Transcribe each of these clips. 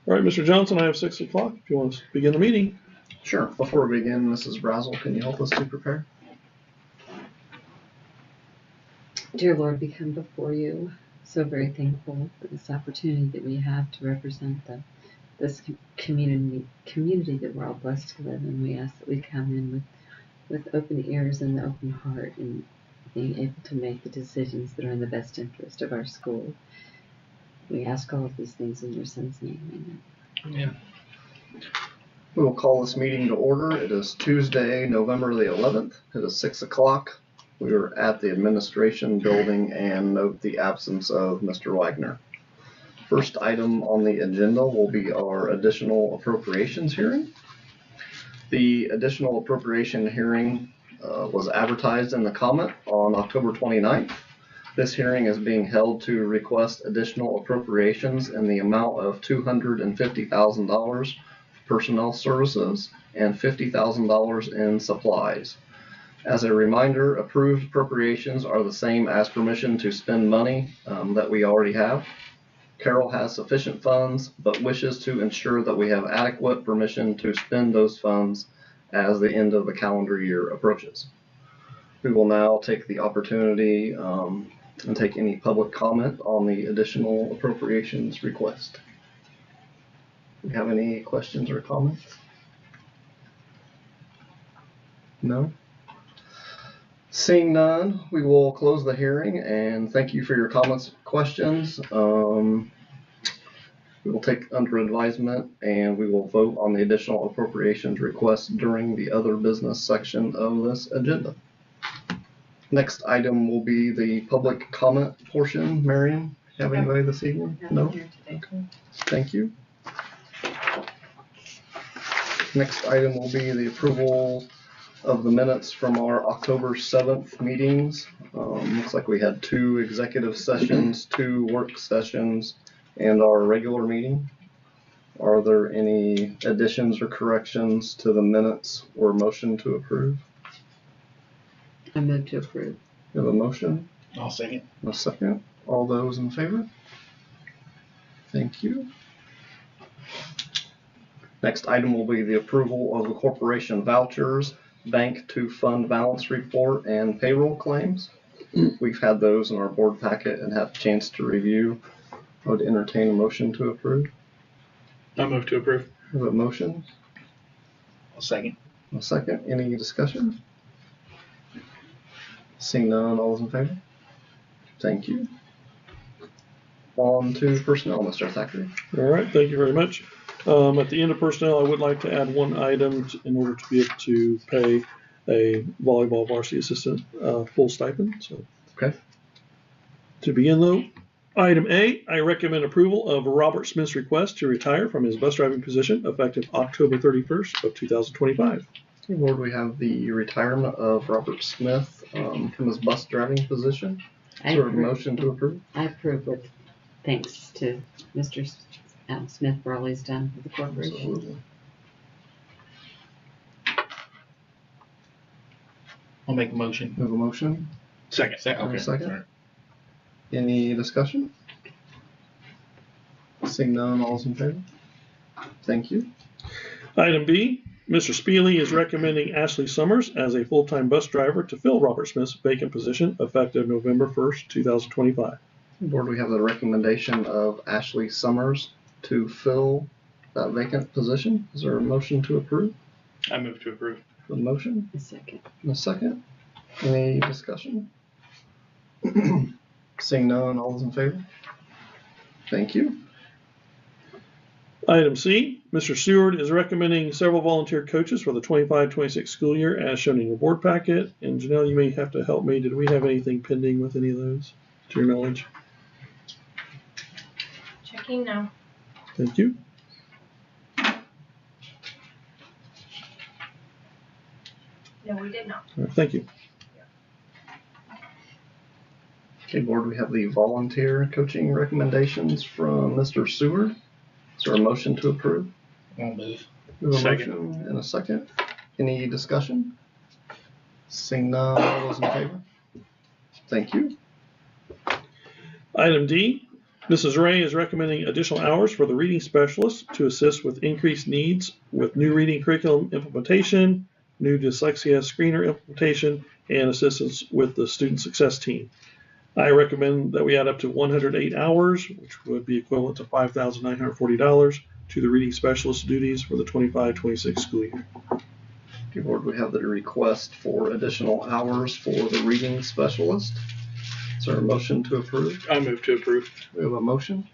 All right, Mr. Johnson, I have 6 o'clock if you want to begin the meeting. Sure. Before we begin, Mrs. Brazel, can you help us to prepare? Dear Lord, we come before you so very thankful for this opportunity that we have to represent this community that we're all blessed to live in. We ask that we come in with open ears and an open heart and being able to make the decisions that are in the best interest of our school. We ask all of these things in your son's name. Amen. Yeah. We will call this meeting to order. It is Tuesday, November the 11th. It is 6 o'clock. We are at the administration building and note the absence of Mr. Wagner. First item on the agenda will be our additional appropriations hearing. The additional appropriation hearing was advertised in the comment on October 29th. This hearing is being held to request additional appropriations in the amount of $250,000 for personnel services and $50,000 in supplies. As a reminder, approved appropriations are the same as permission to spend money that we already have. Carroll has sufficient funds, but wishes to ensure that we have adequate permission to spend those funds as the end of the calendar year approaches. We will now take the opportunity and take any public comment on the additional appropriations request. Do we have any questions or comments? No? Seeing none, we will close the hearing and thank you for your comments and questions. We will take under advisement and we will vote on the additional appropriations request during the other business section of this agenda. Next item will be the public comment portion. Marion, have anybody this evening? No? Okay. Thank you. Next item will be the approval of the minutes from our October 7th meetings. Looks like we had 2 executive sessions, 2 work sessions, and our regular meeting. Are there any additions or corrections to the minutes or motion to approve? I move to approve. You have a motion? I'll second. A second. All those in favor? Thank you. Next item will be the approval of the corporation vouchers, bank to fund balance report, and payroll claims. We've had those in our board packet and had a chance to review. I would entertain a motion to approve. I move to approve. Have a motion? I'll second. A second. Any discussion? Seeing none, all those in favor? Thank you. On to personnel, Mr. Thackeray. All right, thank you very much. At the end of personnel, I would like to add one item in order to be able to pay a volleyball varsity assistant full stipend. So, okay. To begin though, item A, I recommend approval of Robert Smith's request to retire from his bus driving position effective October 31st of 2025. Board, we have the retirement of Robert Smith from his bus driving position. Is there a motion to approve? I approve with thanks to Mr. Smith for all he's done for the corporation. Absolutely. I'll make a motion. We have a motion. Second. Okay. Second. Right. Any discussion? Seeing none, all's in favor? Thank you. Item B, Mr. Speely is recommending Ashley Summers as a full-time bus driver to fill Robert Smith's vacant position effective November 1st, 2025. Board, we have the recommendation of Ashley Summers to fill that vacant position. Is there a motion to approve? I move to approve. A motion? A second. A second. Any discussion? Seeing none, all those in favor? Thank you. Item C, Mr. Seward is recommending several volunteer coaches for the 25-26 school year as shown in your board packet. And Janelle, you may have to help me. Did we have anything pending with any of those, to your knowledge? Checking now. Thank you. No, we did not. All right, thank you. Okay, board, we have the volunteer coaching recommendations from Mr. Seward. Is there a motion to approve? I'll move. We have a Second. motion and a second. Any discussion? Seeing none, all those in favor? Thank you. Item D, Mrs. Ray is recommending additional hours for the reading specialist to assist with increased needs with new reading curriculum implementation, new dyslexia screener implementation, and assistance with the student success team. I recommend that we add up to 108 hours, which would be equivalent to $5,940 to the reading specialist duties for the 25-26 school year. Okay, board, we have the request for additional hours for the reading specialist. Is there a motion to approve? I move to approve. We have a motion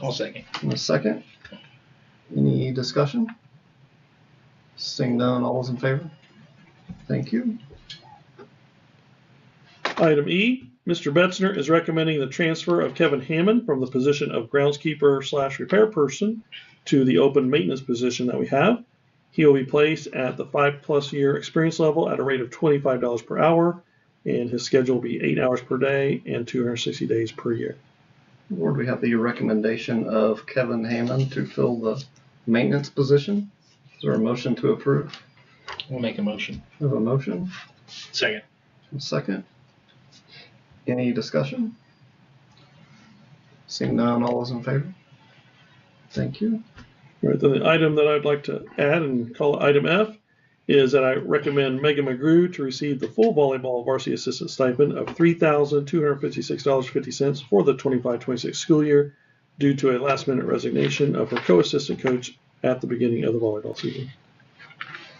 I'll second. and a second. Any discussion? Seeing none, all those in favor? Thank you. Item E, Mr. Betzner is recommending the transfer of Kevin Hammond from the position of groundskeeper/repair person to the open maintenance position that we have. He will be placed at the 5+ year experience level at a rate of $25 per hour, and his schedule will be 8 hours per day and 260 days per year. Board, we have the recommendation of Kevin Hammond to fill the maintenance position. Is there a motion to approve? We'll make a motion. We have a motion, Second. a second. Any discussion? Seeing none, all those in favor? Thank you. All right, then the item that I'd like to add and call it item F is that I recommend Megan McGrew to receive the full volleyball varsity assistant stipend of $3,256.50 for the 25-26 school year due to a last-minute resignation of her co-assistant coach at the beginning of the volleyball season.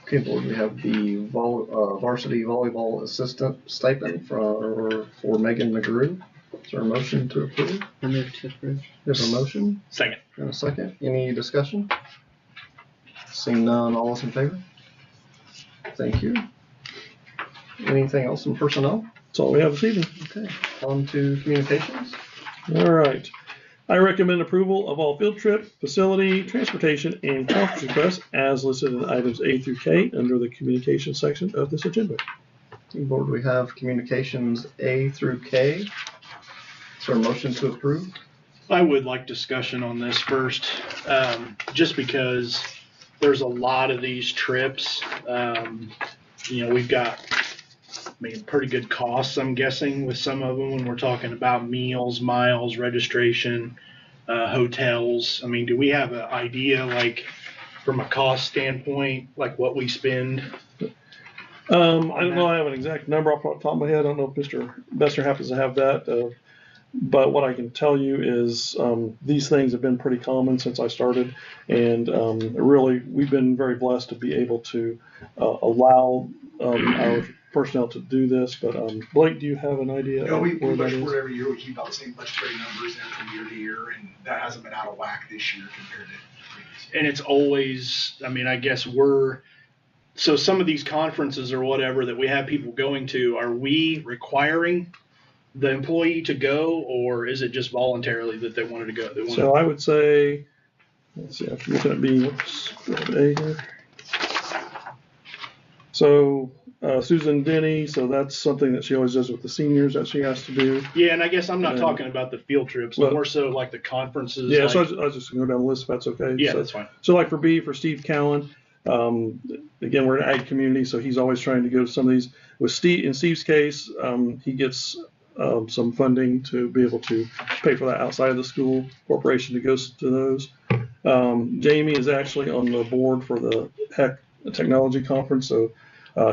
Okay, board, we have the varsity volleyball assistant stipend for Megan McGrew. Is there a motion to approve? I move to approve. We have a motion Second. and a second. Any discussion? Seeing none, all those in favor? Thank you. Anything else in personnel? That's all we have this evening. Okay, on to communications. All right. I recommend approval of all field trip, facility, transportation, and conference requests as listed in items A through K under the communication section of this agenda. Okay, board, we have communications A through K. Is there a motion to approve? I would like discussion on this first, just because there's a lot of these trips. We've got, pretty good costs, I'm guessing, with some of them when we're talking about meals, miles, registration, hotels. Do we have an idea, like, from a cost standpoint, like what we spend? I don't know. I have an exact number off the top of my head. I don't know if Mr. Besser happens to have that. But what I can tell you is these things have been pretty common since I started. And really, we've been very blessed to be able to allow our personnel to do this. But Blake, do you have an idea? No, we where that budget is? for it every year. We keep about the same budgetary numbers in from year to year, and that hasn't been out of whack this year compared to previous years. And it's always, I guess so some of these conferences or whatever that we have people going to, are we requiring the employee to go, or is it just voluntarily that they wanted to go? So I would say, let's see, I'm looking at B. Whoops, A here. So Susan Denny, so that's something that she always does with the seniors that she has to do. Yeah, and I guess I'm not talking about the field trips, Well, more so like the conferences. Yeah, so I was just going to go down the list if that's okay. Yeah, so, that's fine. So like for B, for Steve Cowan, again, we're an ag community, so he's always trying to go to some of these. With Steve, in Steve's case, he gets some funding to be able to pay for that outside of the school corporation to go to those. Jamie is actually on the board for the HEC Technology Conference, so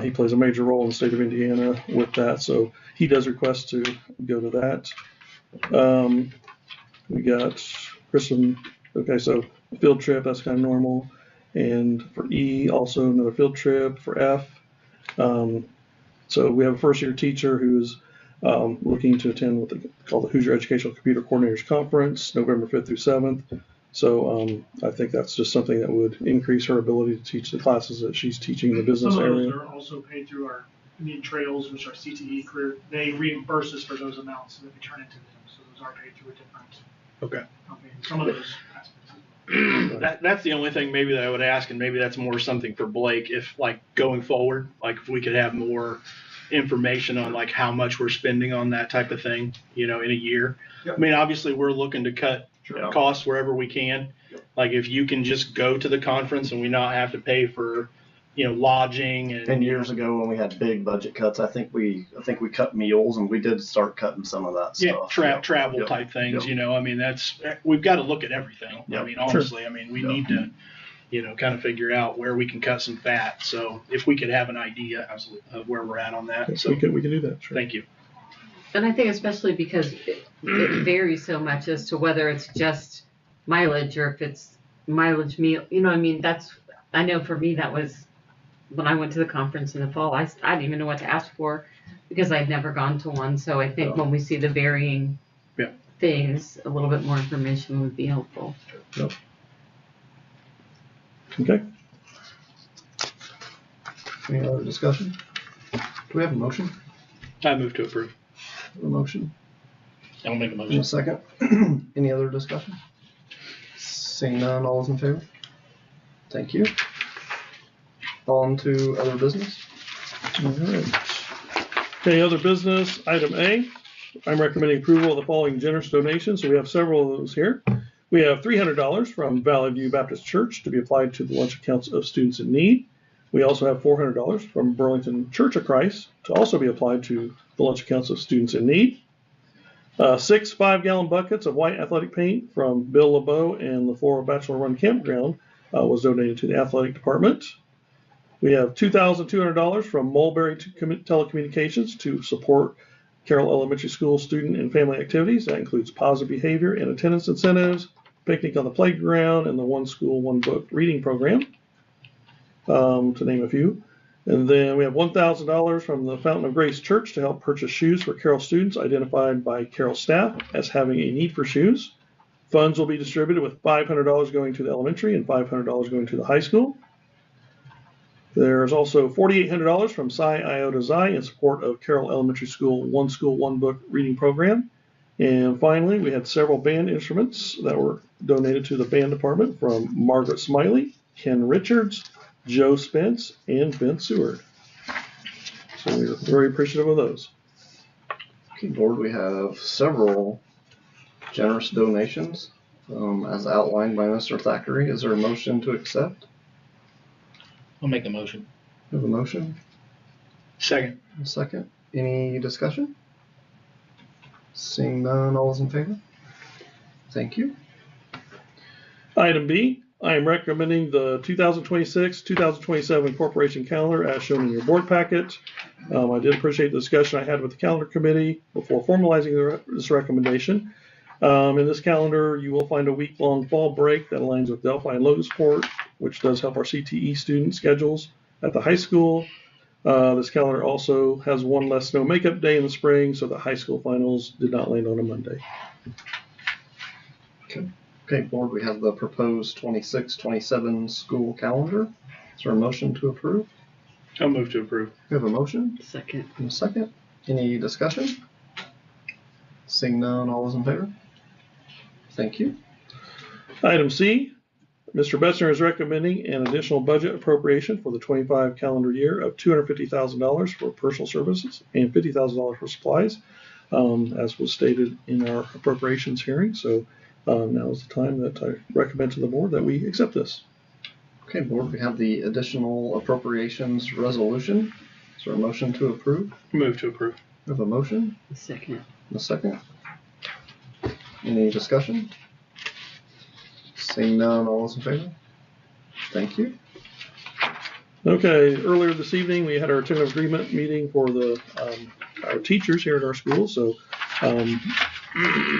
he plays a major role in the state of Indiana with that, so he does request to go to that. We got Kristen, okay, so field trip, that's kind of normal. And for E, also another field trip. For F, so we have a first year teacher who's looking to attend what they call the Hoosier Educational Computer Coordinators Conference, November 5th through 7th. So I think that's just something that would increase her ability to teach the classes that she's teaching in the business Some of area. those are also paid through our Indian Trails, which are CTE career. They reimburse us for those amounts that we turn into them. So those are paid through a different Okay. company. Some of those aspects as well. That's the only thing maybe that I would ask, and maybe that's more something for Blake, if like going forward, like if we could have more information on like how much we're spending on that type of thing, in a year. Yep. Obviously we're looking to cut Sure. costs wherever we can. Yep. Like if you can just go to the conference and we not have to pay for, lodging and. And years ago when we had big budget cuts, I think we cut meals and we did start cutting some of that Yeah, stuff. travel Yep. type things, Yep. I mean, we've got to look at everything. Yep. I mean, honestly, I mean, we Yep. need to, kind of figure out where we can cut some fat. So if we could have an idea of where we're at on that. So We can do that, sure. thank you. And I think especially because it varies so much as to whether it's just mileage or if it's mileage meal. I mean, I know for me that was when I went to the conference in the fall. I didn't even know what to ask for because I'd never gone to one. So I think when we see the varying things, a little bit more information would be helpful. Yep. Okay. Any other discussion? Do we have a motion? I move to approve. A motion? I'll make a In motion. a second. Any other discussion? Seeing none, all is in favor? Thank you. On to other business. All right. Okay, other business, item A. I'm recommending approval of the following generous donations. So we have several of those here. We have $300 from Valley View Baptist Church to be applied to the lunch accounts of students in need. We also have $400 from Burlington Church of Christ to also be applied to the lunch accounts of students in need. 6 5-gallon buckets of white athletic paint from Bill LeBeau and the Floral Bachelor Run Campground was donated to the athletic department. We have $2,200 from Mulberry Telecommunications to support Carroll Elementary School student and family activities. That includes positive behavior and attendance incentives, picnic on the playground, and the One School, One Book reading program, to name a few. And then we have $1,000 from the Fountain of Grace Church to help purchase shoes for Carroll students identified by Carroll staff as having a need for shoes. Funds will be distributed with $500 going to the elementary and $500 going to the high school. There's also $4,800 from Psi Iota Xi in support of Carroll Elementary School, One Book reading program. And finally, we had several band instruments that were donated to the band department from Margaret Smiley, Ken Richards, Joe Spence, and Ben Seward. So we're very appreciative of those. Okay, board, we have several generous donations as outlined by Mr. Thackeray. Is there a motion to accept? I'll make a motion. We have a motion. Second. A second. Any discussion? Seeing none, all is in favor? Thank you. Item B, I am recommending the 2026-2027 corporation calendar as shown in your board packet. I did appreciate the discussion I had with the calendar committee before formalizing this recommendation. In this calendar, you will find a week-long fall break that aligns with Delphi and Logansport, which does help our CTE student schedules at the high school. This calendar also has one less snow makeup day in the spring, so the high school finals did not land on a Monday. Okay, board, we have the proposed 26-27 school calendar. Is there a motion to approve? I'll move to approve. We have a motion Second. and a second. Any discussion? Seeing none, all is in favor? Thank you. Item C, Mr. Betzner is recommending an additional budget appropriation for the 25 calendar year of $250,000 for personal services and $50,000 for supplies, as was stated in our appropriations hearing. So now is the time that I recommend to the board that we accept this. Okay, board, we have the additional appropriations resolution. Is there a motion to approve? Move to approve. We have a motion Second. and a second. Any discussion? Seeing none, all is in favor? Thank you. Okay, earlier this evening, we had our tentative agreement meeting for the our teachers here at our school, so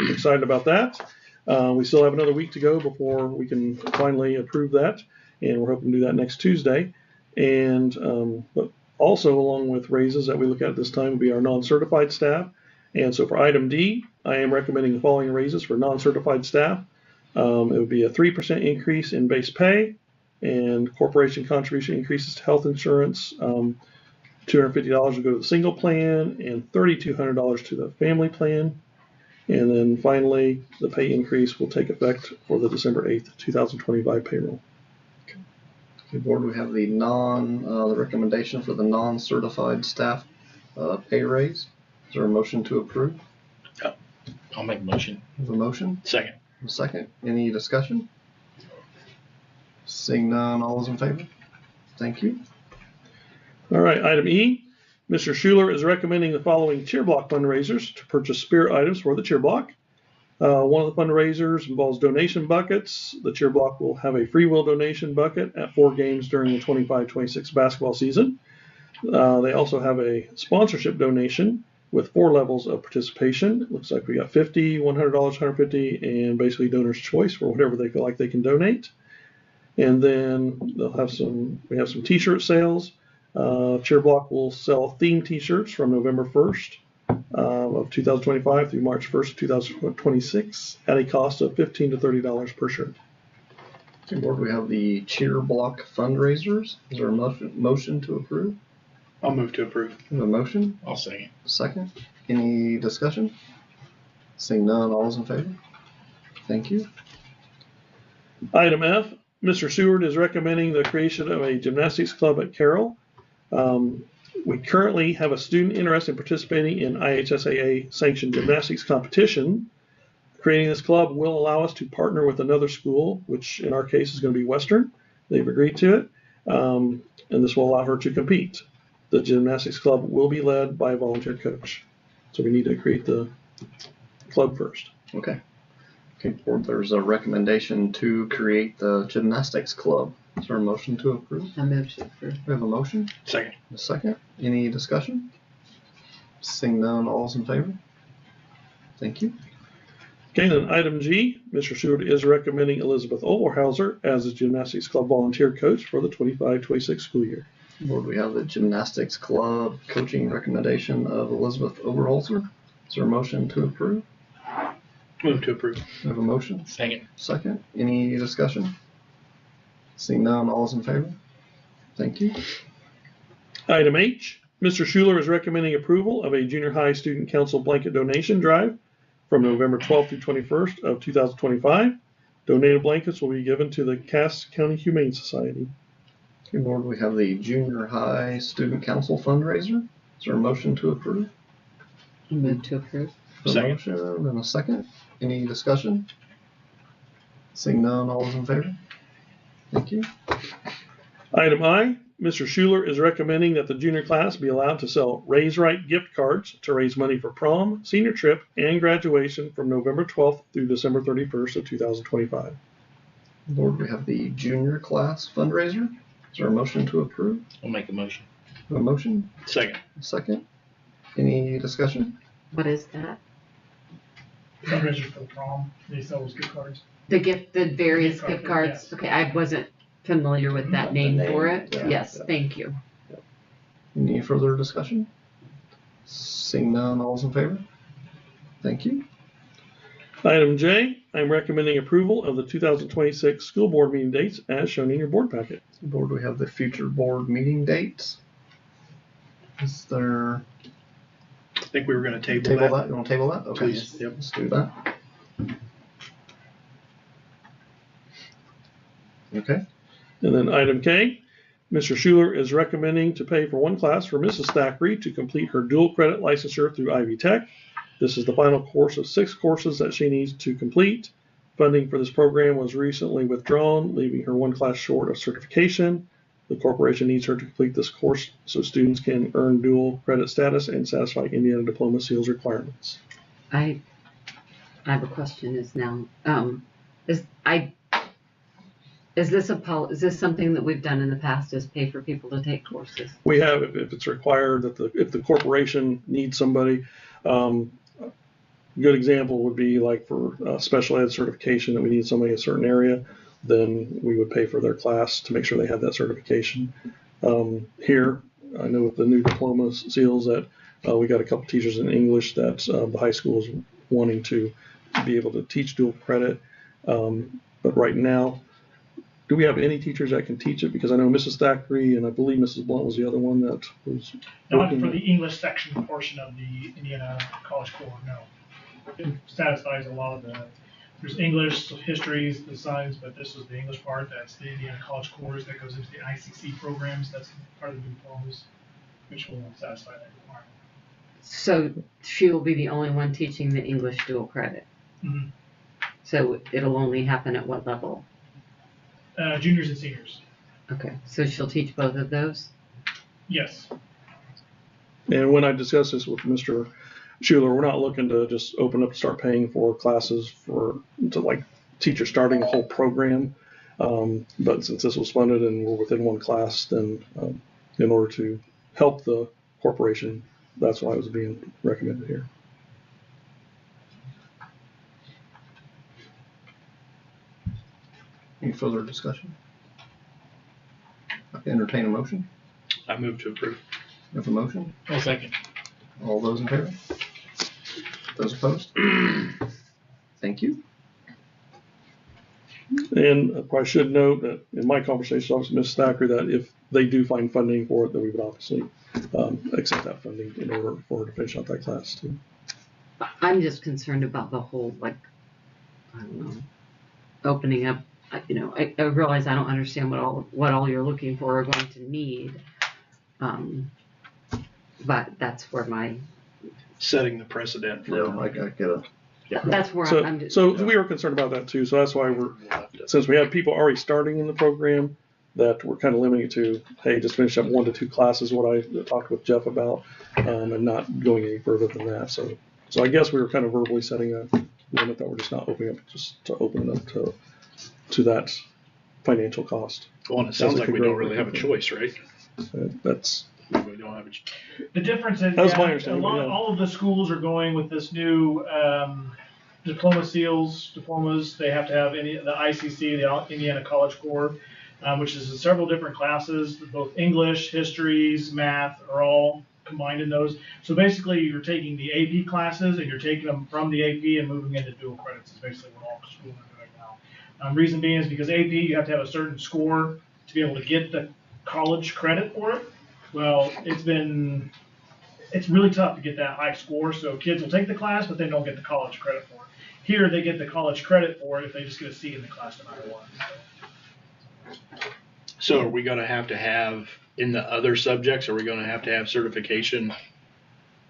excited about that. We still have another week to go before we can finally approve that, and we're hoping to do that next Tuesday. And but also, along with raises that we look at this time, will be our non-certified staff. And so for item D, I am recommending the following raises for non-certified staff. It would be a 3% increase in base pay, and corporation contribution increases to health insurance. $250 will go to the single plan and $3,200 to the family plan. And then finally, the pay increase will take effect for the December 8th, 2025 payroll. Okay, board, we have the recommendation for the non-certified staff pay raise. Is there a motion to approve? I'll make a motion. We have a motion. Second. A second. Any discussion? Seeing none, all is in favor? Thank you. All right, item E, Mr. Schuler is recommending the following cheer block fundraisers to purchase spirit items for the cheer block. One of the fundraisers involves donation buckets. The cheer block will have a free will donation bucket at 4 games during the 25-26 basketball season. They also have a sponsorship donation with 4 levels of participation. It looks like we got $50, $100, $150, and basically donor's choice for whatever they feel like they can donate. And then we have some t-shirt sales. Cheer block will sell themed t-shirts from November 1st of 2025 through March 1st of 2026 at a cost of $15 to $30 per shirt. Okay, board, we have the cheer block fundraisers. Is there a motion to approve? I'll move to approve. We have a motion, I'll second. second. Any discussion? Seeing none, all's in favor? Thank you. Item F, Mr. Seward is recommending the creation of a gymnastics club at Carroll. We currently have a student interested in participating in IHSAA sanctioned gymnastics competition. Creating this club will allow us to partner with another school, which in our case is going to be Western. They've agreed to it, and this will allow her to compete. The gymnastics club will be led by a volunteer coach. So we need to create the club first. Okay. Okay, board, there's a recommendation to create the gymnastics club. Is there a motion to approve? I move to approve. We have a motion, Second. a second. Any discussion? Seeing none, all's in favor? Thank you. Okay, then item G, Mr. Seward is recommending Elizabeth Oberhauser as a gymnastics club volunteer coach for the 25-26 school year. Board, we have the gymnastics club coaching recommendation of Elizabeth Oberholzer. Is there a motion to approve? Move to approve. We have a motion, Second. second. Any discussion? Seeing none, all's in favor? Thank you. Item H, Mr. Schuler is recommending approval of a junior high student council blanket donation drive from November 12th through 21st of 2025. Donated blankets will be given to the Cass County Humane Society. Okay, board, we have the junior high student council fundraiser. Is there a motion to approve? I move to approve. A Second. motion and a second. Any discussion? Seeing none, all is in favor? Thank you. Item I, Mr. Schuler is recommending that the junior class be allowed to sell Raise Right gift cards to raise money for prom, senior trip, and graduation from November 12th through December 31st of 2025. Board, we have the junior class fundraiser. Is there a motion to approve? I'll make a motion. A motion, Second. a second. Any discussion? What is that? Fundraiser for the prom, they sell those gift cards. The various Gift gift card, cards? yes. Okay, I wasn't familiar with that The name name, for it. yeah, Yes, yeah. thank you. Any further discussion? Seeing none, all is in favor? Thank you. Item J, I'm recommending approval of the 2026 school board meeting dates as shown in your board packet. Board, we have the future board meeting dates. Is there, I think we were going to table table that. that? You want to table that? Okay. Please. Yep. Let's do that. Okay. And then item K, Mr. Schuler is recommending to pay for one class for Mrs. Thackeray to complete her dual credit licensure through Ivy Tech. This is the final course of 6 courses that she needs to complete. Funding for this program was recently withdrawn, leaving her one class short of certification. The corporation needs her to complete this course so students can earn dual credit status and satisfy Indiana Diploma Seals requirements. I have a question is now, is this something that we've done in the past, is pay for people to take courses? We have, if it's required, that if the corporation needs somebody, a good example would be like for special ed certification that we need somebody in a certain area, then we would pay for their class to make sure they have that certification. Here, I know with the new diploma seals that we got a couple teachers in English that the high school is wanting to be able to teach dual credit. But right now, do we have any teachers that can teach it? Because I know Mrs. Thackeray and I believe Mrs. Blunt was the other one that was Not working. for the English section portion of the Indiana College Core, no. It satisfies a lot of there's English, histories, the science, but this is the English part, that's the Indiana College Cores, that goes into the ICC programs, that's part of the diplomas, which will satisfy that requirement. So she will be the only one teaching the English dual credit. Mhm. So it'll only happen at what level? Juniors and seniors. Okay, so she'll teach both of those? Yes. And when I discussed this with Mr. Schuler, we're not looking to just open up and start paying for classes to like teachers starting a whole program. But since this was funded and we're within one class, then in order to help the corporation, that's why it was being recommended here. Any further discussion? I can entertain a motion. I move to approve. We have a motion. I'll second. All those in favor? Those opposed? Thank you. And I probably should note that in my conversation with Ms. Thacker, that if they do find funding for it, that we would obviously accept that funding in order for her to finish out that class too. I'm just concerned about the whole, like, I don't know, opening up. I realize I don't understand what all you're looking for or going to need, but that's where Setting the precedent for. Yeah, I get it. that's where So, I'm just. so we were concerned about that too. So that's why since we have people already starting in the program, that we're kind of limiting it to, hey, just finish up 1 to 2 classes, what I talked with Jeff about, and not going any further than that. So I guess we were kind of verbally setting a limit that we're just not opening up, just to open it up to that financial cost. Well, and it sounds like we don't really have a choice, right? That's We don't have The difference is, That's my understanding, yeah. all of the schools are going with this new diplomas. They have to have the ICC, the Indiana College Core, which is in several different classes. Both English, histories, math are all combined in those. So basically, you're taking the AP classes and you're taking them from the AP and moving into dual credits. Is basically what all schools are doing now. Reason being is because AP, you have to have a certain score to be able to get the college credit for it. Well, it's really tough to get that high score, so kids will take the class, but they don't get the college credit for it. Here, they get the college credit for it if they just get a C in the class no matter what. So are we going to have in the other subjects, are we going to have certification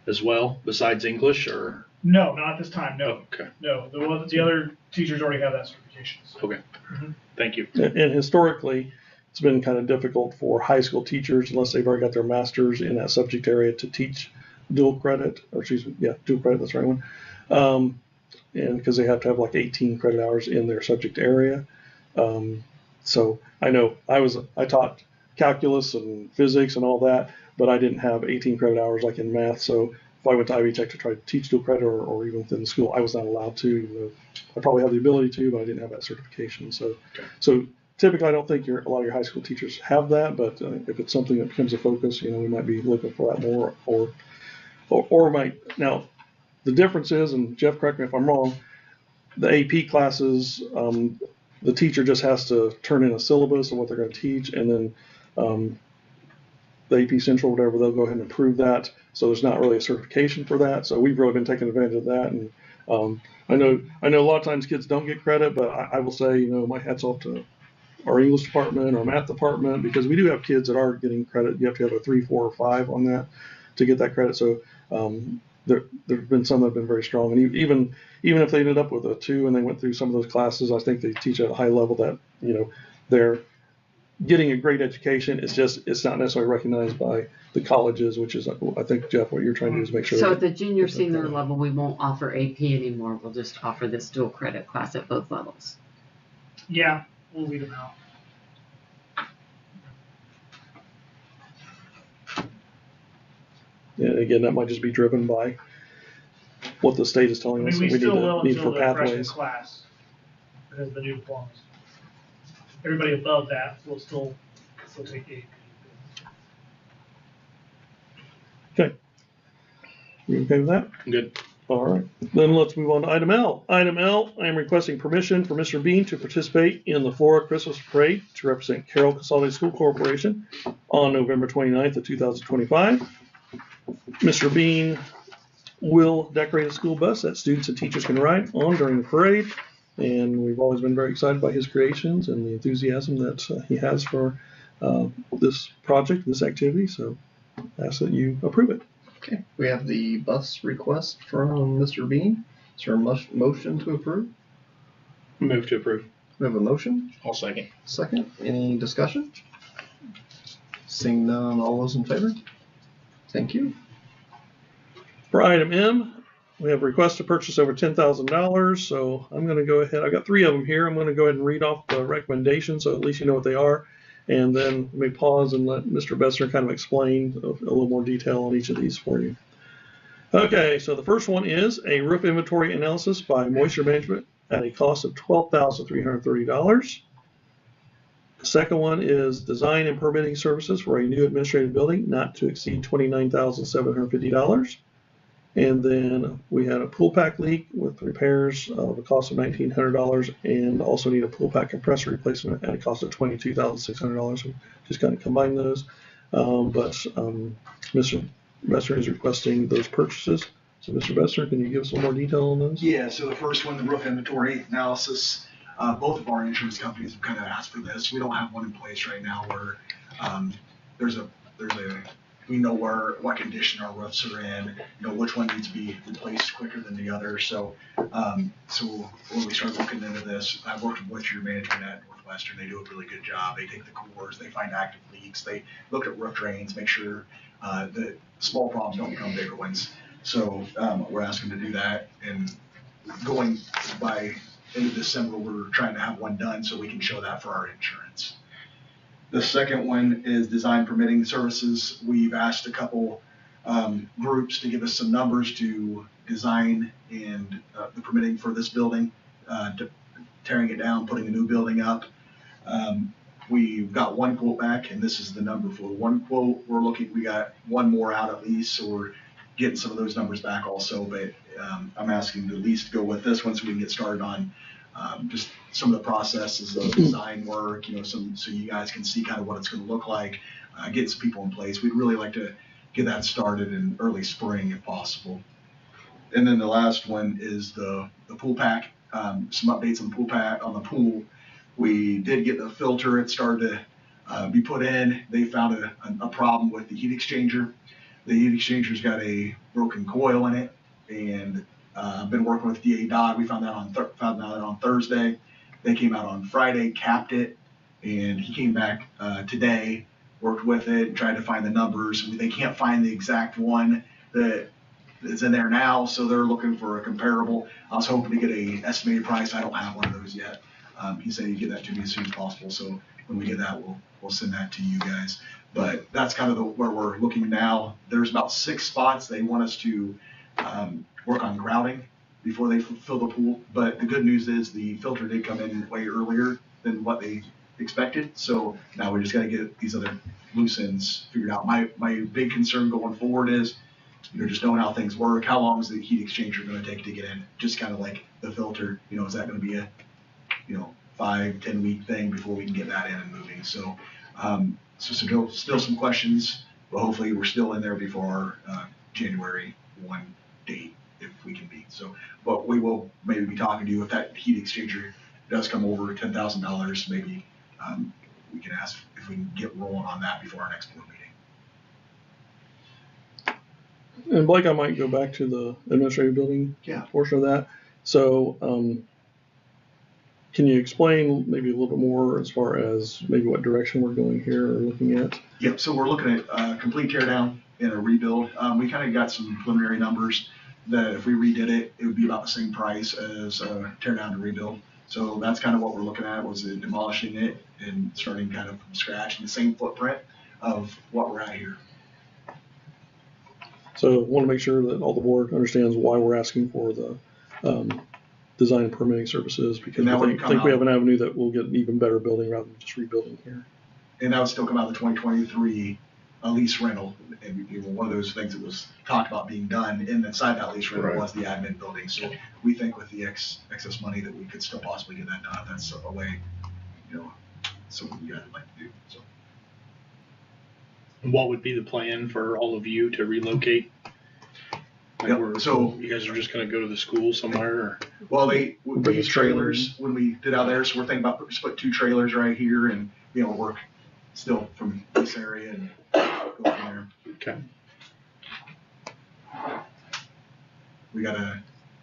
as well besides English or? No, not at this time, no. Okay. No, the other teachers already have that certification. So. Okay. Thank you. and historically, it's been kind of difficult for high school teachers, unless they've already got their master's in that subject area, to teach dual credit, dual credit, that's the right one. And because they have to have like 18 credit hours in their subject area. So I know I taught calculus and physics and all that, but I didn't have 18 credit hours like in math. So if I went to Ivy Tech to try to teach dual credit or even within the school, I was not allowed to, even though I probably have the ability to, but I didn't have that certification. So typically, I don't think a lot of your high school teachers have that, but if it's something that becomes a focus, we might be looking for that more, or might. Now, the difference is, and Jeff, correct me if I'm wrong, the AP classes, the teacher just has to turn in a syllabus of what they're going to teach, and then the AP Central, whatever, they'll go ahead and approve that. So there's not really a certification for that. So we've really been taking advantage of that, and I know a lot of times kids don't get credit, but I will say, my hat's off to our English department or math department, because we do have kids that are getting credit. You have to have a 3, 4, or 5 on that to get that credit. So there've been some that have been very strong, and even if they ended up with a 2 and they went through some of those classes, I think they teach at a high level that they're getting a great education. It's not necessarily recognized by the colleges, which is, I think, Jeff, what you're trying to do is make sure. So at the junior senior level, we won't offer AP anymore. We'll just offer this dual credit class at both levels. Yeah, we'll leave them out. And again, that might just be driven by what the state is telling us we that still will need until for the freshman pathways. class, because of the new diplomas. Everybody above that will still take AP. Okay. You okay with that? Good. All right. Then let's move on to item L. Item L, I am requesting permission for Mr. Bean to participate in the Flora Christmas Parade to represent Carroll Consolidated School Corporation on November 29th of 2025. Mr. Bean will decorate a school bus that students and teachers can ride on during the parade. And we've always been very excited by his creations and the enthusiasm that he has for this project, this activity. So I ask that you approve it. Okay, we have the bus request from Mr. Bean. Is there a motion to approve? Move to approve. We have a motion. I'll second. Second. Any discussion? Seeing none, all those in favor? Thank you. For item M, we have a request to purchase over $10,000. So I'm going to go ahead. I've got 3 of them here. I'm going to go ahead and read off the recommendations so at least you know what they are. And then we pause and let Mr. Besser kind of explain a little more detail on each of these for you. Okay, so the first one is a roof inventory analysis by Moisture Management at a cost of $12,330. The second one is design and permitting services for a new administrative building not to exceed $29,750. And then we had a pool pack leak with repairs of a cost of $1,900 and also need a pool pack compressor replacement at a cost of $22,600. So just kind of combine those. Mr. Besser is requesting those purchases. So Mr. Besser, can you give us some more detail on those? Yeah, so the first one, the roof inventory analysis, both of our insurance companies have kind of asked for this. We don't have one in place right now where we know what condition our roofs are in, which one needs to be replaced quicker than the other. So when we start looking into this, I've worked with your management at Northwestern. They do a really good job. They take the cores, they find active leaks, they look at roof drains, make sure that small problems don't become bigger ones. So we're asking to do that, and going by end of December, we're trying to have one done so we can show that for our insurance. The second one is design permitting services. We've asked a couple groups to give us some numbers to design and the permitting for this building, tearing it down, putting a new building up. We've got one quote back, and this is the number for one quote. We got one more out at least, so we're getting some of those numbers back also, but I'm asking to at least go with this one so we can get started on just some of the processes of design work, so you guys can see kind of what it's going to look like, get some people in place. We'd really like to get that started in early spring if possible. And then the last one is the pool pack, some updates on the pool pack, on the pool. We did get the filter. It started to be put in. They found a problem with the heat exchanger. The heat exchanger's got a broken coil in it, and I've been working with DA Dodd. We found that on Thursday. They came out on Friday, capped it, and he came back today, worked with it, tried to find the numbers. They can't find the exact one that is in there now, so they're looking for a comparable. I was hoping to get an estimated price. I don't have one of those yet. He said he'd get that to me as soon as possible, so when we get that, we'll send that to you guys. But that's kind of where we're looking now. There's about 6 spots they want us to work on grouting before they fill the pool. But the good news is the filter did come in way earlier than what they expected. So now we just got to get these other loose ends figured out. My big concern going forward is, just knowing how things work. How long is the heat exchanger going to take to get in? Just kind of like the filter, is that going to be a 5-10 week thing before we can get that in and moving? So still some questions, but hopefully we're still in there before our January 1 date, if we can be. So, but we will maybe be talking to you if that heat exchanger does come over $10,000. Maybe we can ask if we can get rolling on that before our next board meeting. And Blake, I might go back to the administrative building portion of that. So can you explain maybe a little bit more as far as maybe what direction we're going here or looking at? Yep, so we're looking at complete tear down and a rebuild. We kind of got some preliminary numbers that if we redid it, it would be about the same price as tear down and rebuild. So that's kind of what we're looking at, was demolishing it and starting kind of from scratch in the same footprint of what we're at here. So I want to make sure that all the board understands why we're asking for the design and permitting services, because I think we have an avenue that will get an even better building rather than just rebuilding here. And that would still come out of the 2023 lease rental. And one of those things that was talked about being done inside that lease rental was the admin building. So we think with the excess money that we could still possibly get that done. That's a way, something you guys would like to do. So. And what would be the plan for all of you to relocate? So you guys are just going to go to the school somewhere? Or? Well, we use trailers when we did out there, so we're thinking about split 2 trailers right here and be able to work still from this area and go from there. Okay. We got a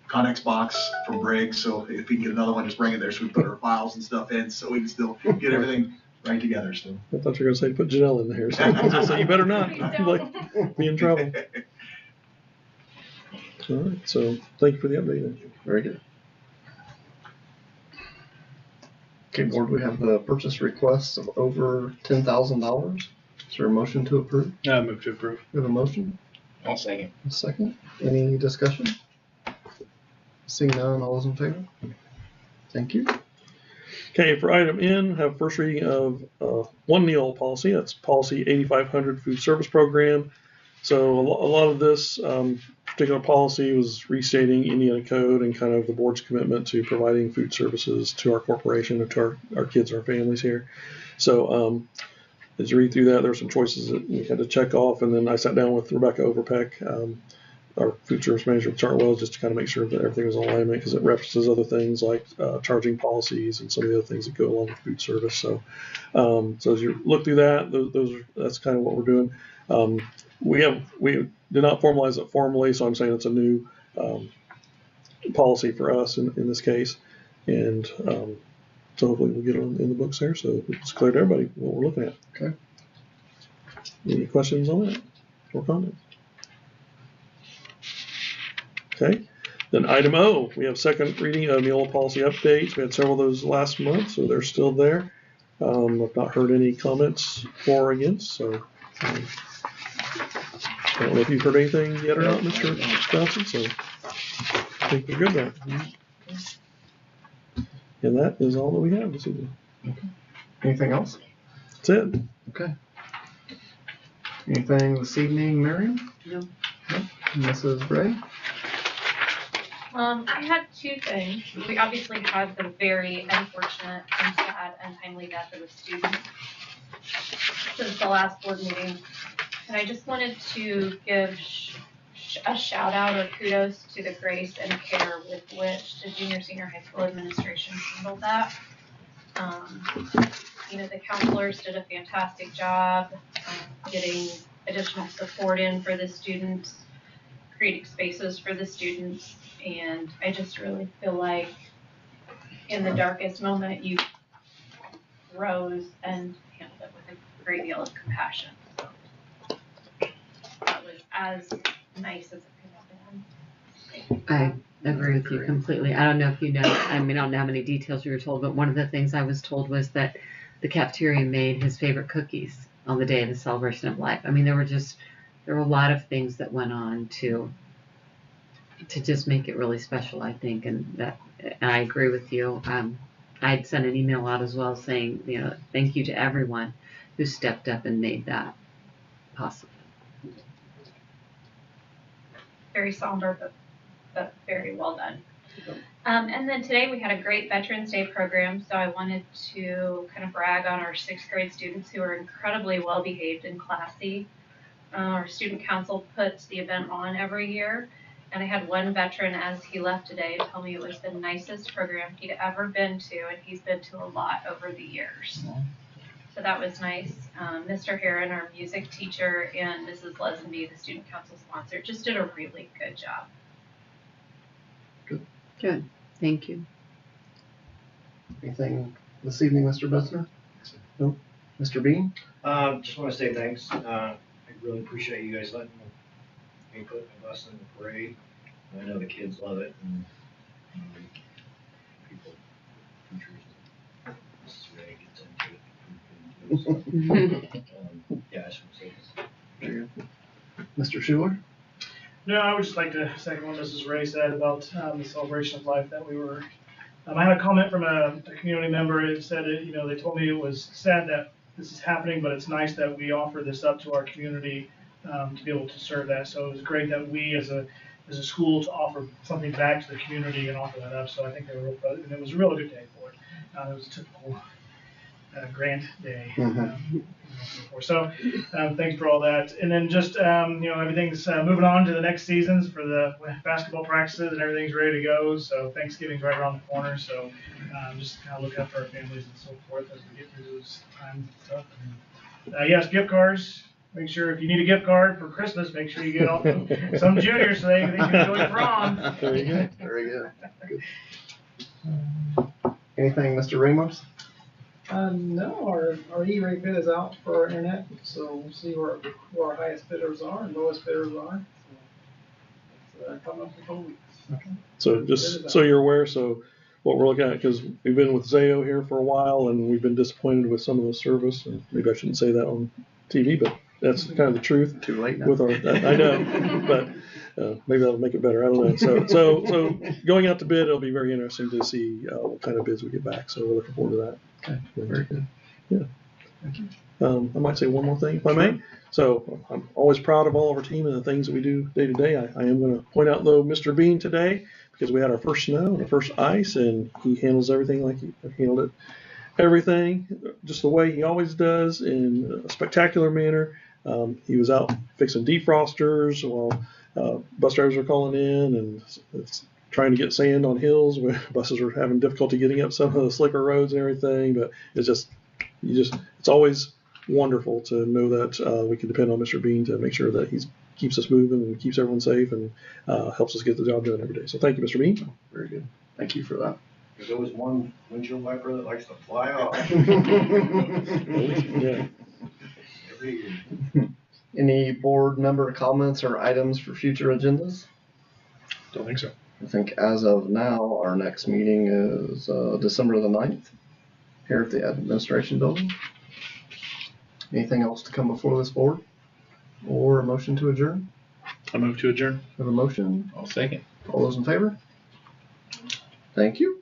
Connex box from Briggs, so if we can get another one, just bring it there so we can put our files and stuff in, so we can still get everything right together still. I thought you were gonna say put Janelle in there. So I was gonna say you better not. Please Like, be in trouble. All right. So thank you for the update. Then. Very good. Okay, board, we have the purchase requests of over $10,000. Is there a motion to approve? Move to approve. We have a motion, I'll second. a second. Any discussion? Seeing none, all those in favor? Thank you. Okay, for item N, have first reading of one Neola policy. That's policy 8500 food service program. So a lot of this particular policy was restating Indiana code and kind of the board's commitment to providing food services to our corporation and to our kids and our families here. So as you read through that, there were some choices that we had to check off. And then I sat down with Rebecca Overpeck, our food service manager at Chartwell, just to kind of make sure that everything was in alignment, because it references other things like charging policies and some of the other things that go along with food service. So, so as you look through that, that's kind of what we're doing. We did not formalize it formally, so I'm saying it's a new policy for us in this case, and so hopefully we'll get it in the books there, so it's clear to everybody what we're looking at. Okay. Any questions on that or comments? Okay. Then item O, we have second reading of Neola policy updates. We had several of those last month, so they're still there. I've not heard any comments for or against, so I don't know if you've heard anything yet or not, Mr. Johnson, so I think we're good there. And that is all that we have this evening. Okay. Anything else? That's it. Okay. Anything this evening, Miriam? No. No? Mrs. Bray? I had two things. We obviously had the very unfortunate and sad untimely death of a student since the last board meeting. And I just wanted to give a shout out or kudos to the grace and care with which the senior high school administration handled that. The counselors did a fantastic job getting additional support in for the students, creating spaces for the students, and I just really feel like in the darkest moment you rose and handled it with a great deal of compassion. So that was as nice as it could have been. I agree with you completely. I don't know if you know, I don't know how many details you were told, but one of the things I was told was that the cafeteria made his favorite cookies on the day of the celebration of life. I mean, there were a lot of things that went on to just make it really special, I think, and I agree with you. I'd sent an email out as well saying, thank you to everyone who stepped up and made that possible. Very somber, but very well done. And then today we had a great Veterans Day program, so I wanted to kind of brag on our 6th grade students who are incredibly well behaved and classy. Our student council puts the event on every year, and I had one veteran as he left today tell me it was the nicest program he'd ever been to, and he's been to a lot over the years. So that was nice. Mr. Heron, our music teacher, and Mrs. Lesenby, the student council sponsor, just did a really good job. Good. Thank you. Anything this evening, Mr. Bessner? No? Mr. Bean? Just want to say thanks. I really appreciate you guys letting me put my bus in the parade. I know the kids love it, and people, teachers, this is where it gets into it. Yeah, I just want to say this. Mr. Schuler? No, I would just like to second what Mrs. Ray said about the celebration of life that we were. I had a comment from a community member. It said, they told me it was sad that this is happening, but it's nice that we offer this up to our community to be able to serve that. So it was great that we, as a school, to offer something back to the community and offer that up. So I think they were real proud, and it was a really good day for it. It was a typical grant day. So thanks for all that. And then just, everything's moving on to the next seasons for the basketball practices, and everything's ready to go. So Thanksgiving's right around the corner. So just kind of look out for our families and so forth as we get through those times and stuff. And, yes, gift cards. Make sure if you need a gift card for Christmas, make sure you get all some juniors so they can enjoy prom. Very good. Very good. Good. Anything, Mr. Ramos? No, our E-rate bid is out for our internet, so we'll see where our highest bidders are and lowest bidders are. So it's coming up in a couple weeks. So just so you're aware, so what we're looking at, because we've been with Zayo here for a while and we've been disappointed with some of the service, and maybe I shouldn't say that on TV, but that's kind of the truth. Too late now. With our, I know, but maybe that'll make it better. I don't know. So going out to bid, it'll be very interesting to see what kind of bids we get back. So we're looking forward to that. Okay, very good. Yeah. Thank you. I might say one more thing, if I may. So I'm always proud of all of our team and the things that we do day to day. I am going to point out, though, Mr. Bean today, because we had our first snow and our first ice, and he handles everything like he handled it. Everything just the way he always does, in a spectacular manner. He was out fixing defrosters while bus drivers were calling in and it's trying to get sand on hills where buses are having difficulty getting up some of the slicker roads and everything. But it's always wonderful to know that we can depend on Mr. Bean to make sure that he keeps us moving and keeps everyone safe and helps us get the job done every day. So thank you, Mr. Bean. Very good. Thank you for that. There's always one windshield wiper that likes to fly off. Yeah. Every year. Any board member comments or items for future agendas? Don't think so. I think as of now, our next meeting is December the 9th here at the administration building. Anything else to come before this board? Or a motion to adjourn? I move to adjourn. Have a motion? I'll second. All those in favor? Thank you.